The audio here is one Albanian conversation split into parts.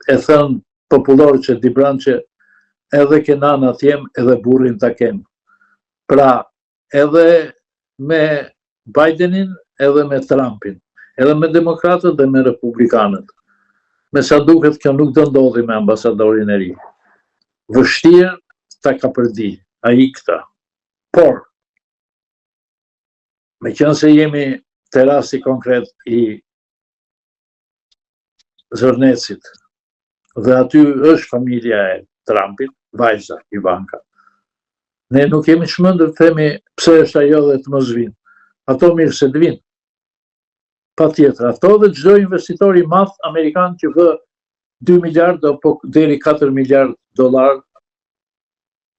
e thënë popullor që dibran që edhe Kenan atjem edhe burrin ta kem. Pra, edhe me Bidenin, edhe me Trumpin, edhe me demokratët dhe me republikanët. Me sa duket kjo nuk do ndodhi me ambasadorin e ri. Vështirë ta ka përdi, ai këta. Por, me qenë se jemi të rasti konkret i Zërnecit, dhe aty është familja e Trumpit, vajza Ivanka. Ne nuk kemi çmendur të themi pse është ajo dhe të mos vinë. Ato mirë se të vinë. Patjetër, ato dhe çdo investitor i madh amerikan që vë 2 miliard apo deri 4 miliard dollar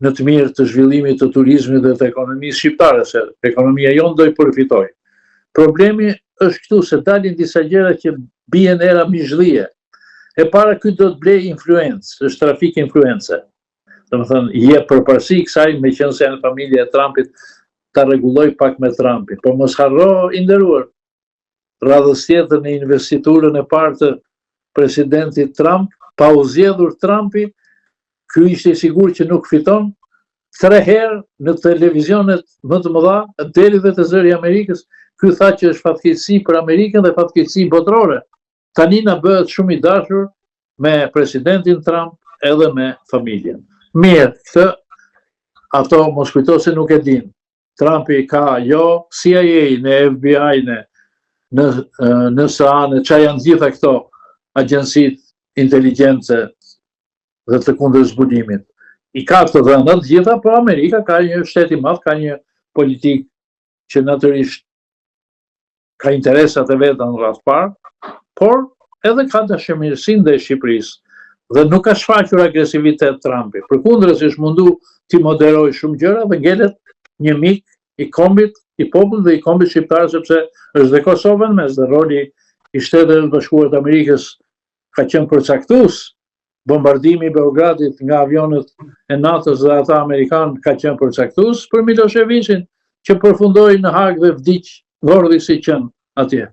në të mirë të zhvillimit të turizmit dhe të ekonomisë shqiptare, se ekonomia jonë do i përfitoj. Problemi është këtu se dalin disa gjëra që bien era mizhllije. E para ky do të blej influencë, është trafik influence. Domethënë, jep përparësi kësaj me qenë se janë familja e Trumpit ta rregulloj pak me Trumpin. Por mos harro i nderuar, radhës tjetër në investiturën e parë të presidentit Trump, pa u zgjedhur Trumpi, ky ishte i sigurt që nuk fiton, 3 herë në televizionet më të mëdha, deri dhe te zëri i Amerikës, ky tha që është fatkeqësi për Amerikën dhe fatkeqësi botërore. Tani na bëhet shumë i dashur me presidentin Trump edhe me familjen. Mirë, këtë ato mos kujto se nuk e din. Trumpi ka jo CIA, në FBI, në NSA, në çfarë janë gjitha këto agjensit inteligjence dhe të kundër zbulimit. I ka të dhënat gjitha, po Amerika ka një shtet i madh, ka një politik që natyrisht ka interesat e veta në radhë parë, por edhe ka dashamirësinë dhe Shqipërisë. Dhe nuk ka shfaqur agresivitet Trumpi. Përkundër se është mundu t'i moderoj shumë gjëra dhe ngelet një mik i kombit, i popullit dhe i kombit shqiptar, sepse është dhe Kosova në mes, dhe roli i Shteteve të Bashkuara të Amerikës ka qenë përcaktues. Bombardimi i Beogradit nga avionet e NATO-s dhe ata amerikan ka qenë përcaktues për Miloševićin, që përfundoi në Hag dhe vdiq Lordi si qen atje.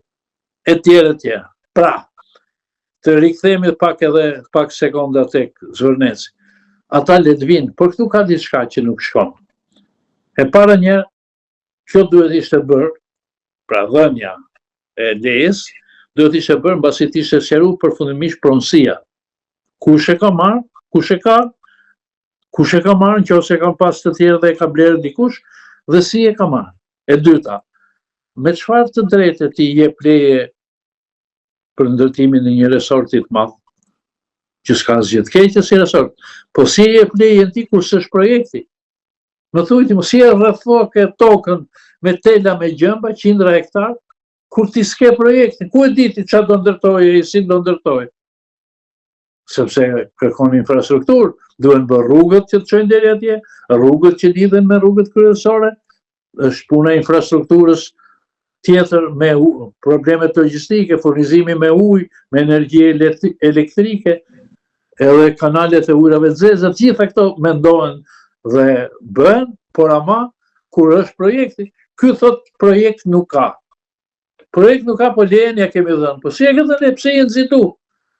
Etj. Pra, të rikthehemi pak sekonda tek Zvorneci. Ata le të vinë, por këtu ka diçka që nuk shkon. E para një, kjo duhet ishte bërë, pra dhënia e lejes, duhet ishte bërë mbasi të ishte sqaruar përfundimisht pronësia. Kush e ka marrë, kush e ka marrë, nëse kanë pas të tjerë dhe e ka blerë dikush, dhe si e ka marrë. E dyta, me çfarë të drejtë ti jep leje për ndërtimin e një resorti të madh, që s'ka asgjë të keqe si resort, po si e jep lejen ti kur s'është projekti? Më thujti, si e rrethoke tokën me tela me gjëmba, 100 hektar, kur ti s'ke projektin, ku e di ti çfarë do ndërtojë e si do ndërtojë? Sepse kërkon infrastrukturë, duhen bërë rrugët që të çojnë deri atje, rrugët që lidhen me rrugët kryesore, është puna e infrastrukturës tjetër me problemet logjistike, furnizimi me ujë, me energji elektrike, edhe kanalet e ujrave të zeza, gjitha këto mendohen dhe bëhen, por ama kur është projekti, ky thot projekt nuk ka. Projekt nuk ka, po lejen ja kemi dhënë. Po si e ke dhënë, pse je nxitu?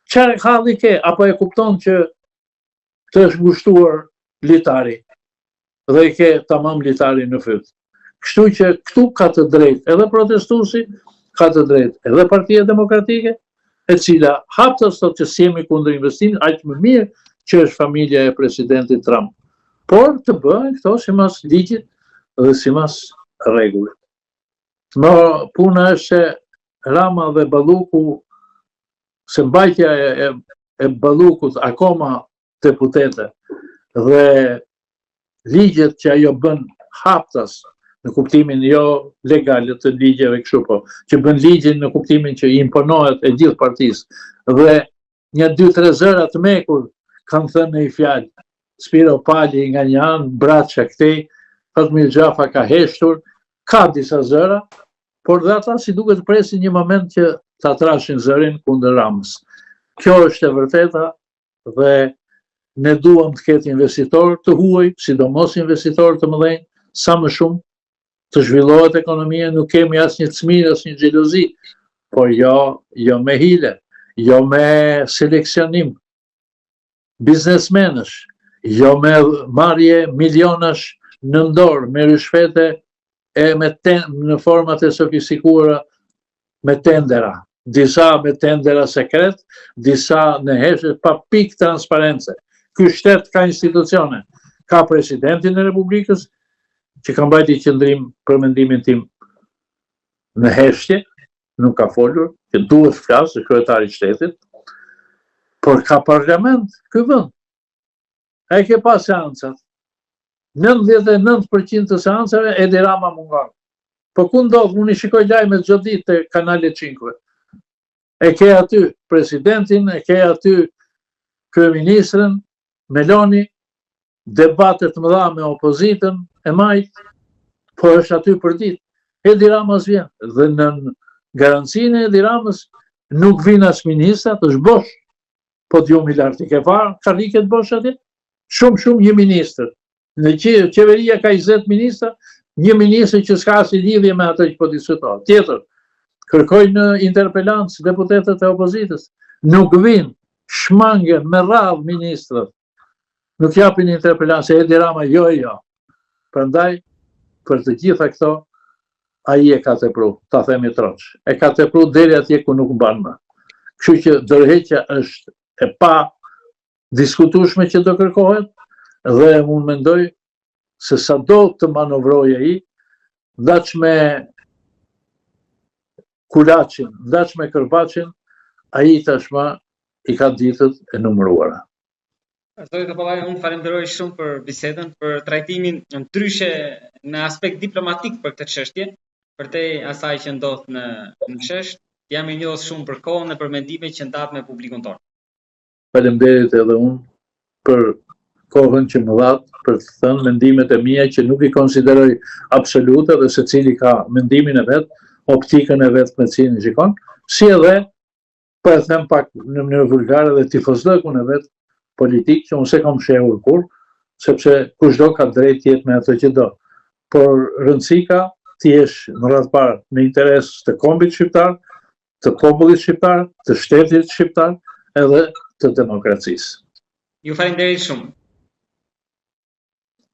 Çfarë halli ke? Apo e kupton që të është ngushtuar litari dhe i ke tamam litari në fyt. Kështu që këtu ka të drejtë edhe protestuesi, ka të drejtë edhe Partia Demokratike, e cila haptas thotë që s'jemi kundër investimit, aq më mirë që është familja e presidentit Trump. Por të bëhen këto sipas ligjit dhe sipas rregullit. Më puna është se Rama dhe Balluku, se mbajtja e Ballukut akoma te putete dhe ligjet që ajo bën haptas në kuptimin jo legale të ligjeve kështu, po që bën ligjin në kuptimin që i imponohet e gjithë partisë dhe një 2-3 zëra të mekur kanë thënë në i fjalë. Spiro Pali nga një anë, Braça këtej, Fatmir Xhafa ka heshtur, ka disa zëra, por dhe ata si duket presin një moment që ta trashin zërin kundër Ramës. Kjo është e vërteta dhe ne duam të ketë investitor të huaj, sidomos investitor të mëdhenj, sa më shumë të zhvillohet ekonomia, nuk kemi asnjë çmim, asnjë xhelozi, por jo me hile, jo me seleksionim, biznesmenësh, jo me marrje milionash në dorë, me rishfete e në format e sofistikuara me tendera. Disa me tendera sekret, disa në heshe pa pikë transparence. Ky shtet ka institucione, ka presidentin e Republikës, që ka mbajti qëndrim për mendimin tim në heshtje, nuk ka folur, që duhet flasë kryetari i shtetit, por ka parlament ky vend. Ai ke pas seancat. 99% të seancave Edi Rama mungon. Po ku ndodh? Unë i shikoj lajmet çdo ditë te kanali 5. E ke aty presidentin, e ke aty kryeministrin Meloni, debatet mëdha me opozitën e majt, po është aty për ditë. Edi Rama s'vjen. Dhe në garancinë e Edi Ramës nuk vin as ministrat, është bosh. Po t'jumi lartë, ke parë, ka riket bosh aty? Shumë një ministër. Në qeveria ka 20 ministra, një ministër që s'ka si lidhje me atë që po diskutohet. Tjetër, kërkojnë interpelancë deputetët e opozitës. Nuk vinë, shmangen me radhë ministrët. Nuk japin interpelancë, Edi Rama jo. Prandaj, për të gjitha këto, ai e ka tepru, ta themi troç. E ka tepru deri atje ku nuk mban më. Kështu që dorëheqja është e pa diskutueshme që do kërkohet, dhe unë mendoj se sa do të manovrojë ai, ndaç me Kulaçin, ndaç me Kërbaçin, ai tashmë i ka ditët e numëruara. Zoti Topallaj, unë falenderoj shumë për bisedën, për trajtimin ndryshe në aspekt diplomatik për këtë çështje, përtej asaj që ndodh në shesh. Jam i njohur shumë për kohën e për mendimet që ndahet me publikun tonë. Faleminderit edhe unë për kohën që më dhat për të thënë mendimet e mia që nuk i konsideroj absolute dhe secili ka mendimin e vet, optikën e vet me cilin shikon, si edhe po e them pak në mënyrë vulgare dhe tifozllëkun e vet politik që unë se kam shehur kur, sepse kushdo ka drejt jetë me atë që do. Por rëndësi ka ti jesh në radhë parë në interes të kombit shqiptar, të popullit shqiptar, të shtetit shqiptar, edhe të demokracisë. Ju falenderoj shumë.